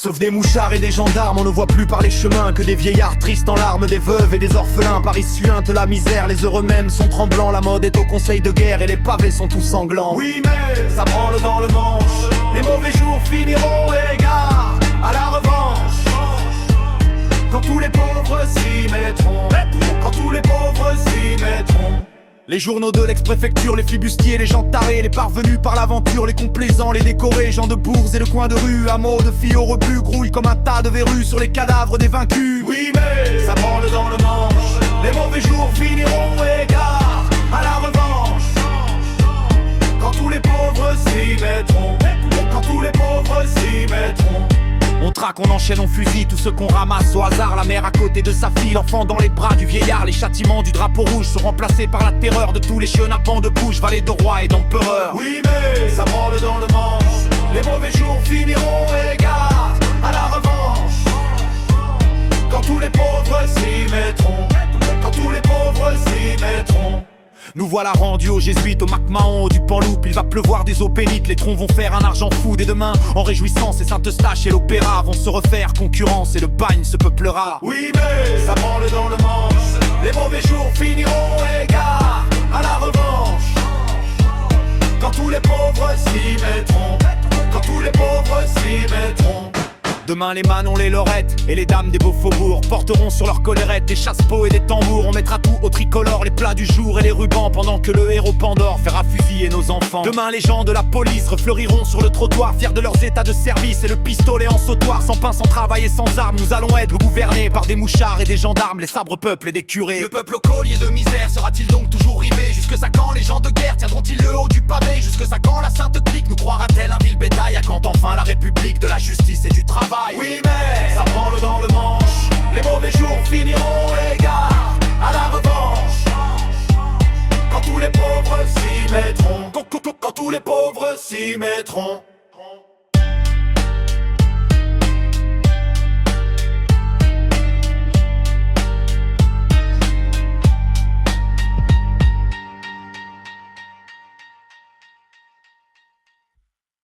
Sauf des mouchards et des gendarmes, on ne voit plus par les chemins que des vieillards tristes en larmes, des veuves et des orphelins. Paris suinte la misère, les heureux mêmes sont tremblants. La mode est au conseil de guerre et les pavés sont tous sanglants. Oui mais ça branle dans le manche, les mauvais jours finiront égard à la revanche. Quand tous les pauvres s'y mettront, quand tous les pauvres s'y mettront. Les journaux de l'ex-préfecture, les flibustiers, les gens tarés, les parvenus par l'aventure, les complaisants, les décorés, gens de bourse et de coins de rue, hameaux de filles au rebut, grouillent comme un tas de verrues sur les cadavres des vaincus. Oui mais ça branle dans le manche, les mauvais jours finiront égard à la revanche. Quand tous les pauvres s'y mettront, quand tous les pauvres s'y mettront. On traque, on enchaîne, on fusille tout ce qu'on ramasse au hasard. La mère à côté de sa fille, l'enfant dans les bras du vieillard. Les châtiments du drapeau rouge sont remplacés par la terreur de tous les chenapans de bouche, valets de rois et d'empereurs. Oui mais ça branle dans le manche, les mauvais jours finiront égard à la revanche. Quand tous les pauvres s'y mettront, quand tous les pauvres s'y mettront. Nous voilà rendus aux jésuites, au MacMahon, du Panloup. Il va pleuvoir des eaux pénites, les troncs vont faire un argent fou. Dès demain, en réjouissance, et Saint-Eustache et l'Opéra vont se refaire concurrence et le bagne se peuplera. Oui mais ça branle dans le manche, les mauvais jours finiront égard à la revanche. Quand tous les pauvres s'y mettront, quand tous les pauvres s'y mettront. Demain les manons, les lorettes et les dames des beaux faubourgs porteront sur leurs collerettes des chasse-peaux et des tambours. On mettra tout au tricolore, les plats du jour et les rubans, pendant que le héros Pandore fera fusiller nos enfants. Demain les gens de la police refleuriront sur le trottoir, fiers de leurs états de service et le pistolet en sautoir. Sans pain, sans travail et sans armes, nous allons être gouvernés par des mouchards et des gendarmes, les sabres peuples et des curés. Le peuple au collier de misère sera-t-il donc toujours rivé? Jusque ça quand les gens de guerre tiendront-ils le haut du pavé? Jusque ça quand la sainte clique nous croira-t-elle un vil bétail? À quand enfin la république de la justice et du travail? Oui mais ça branle dans le manche, les mauvais jours finiront égard à la revanche. Quand tous les pauvres s'y mettront, quand tous les pauvres s'y mettront.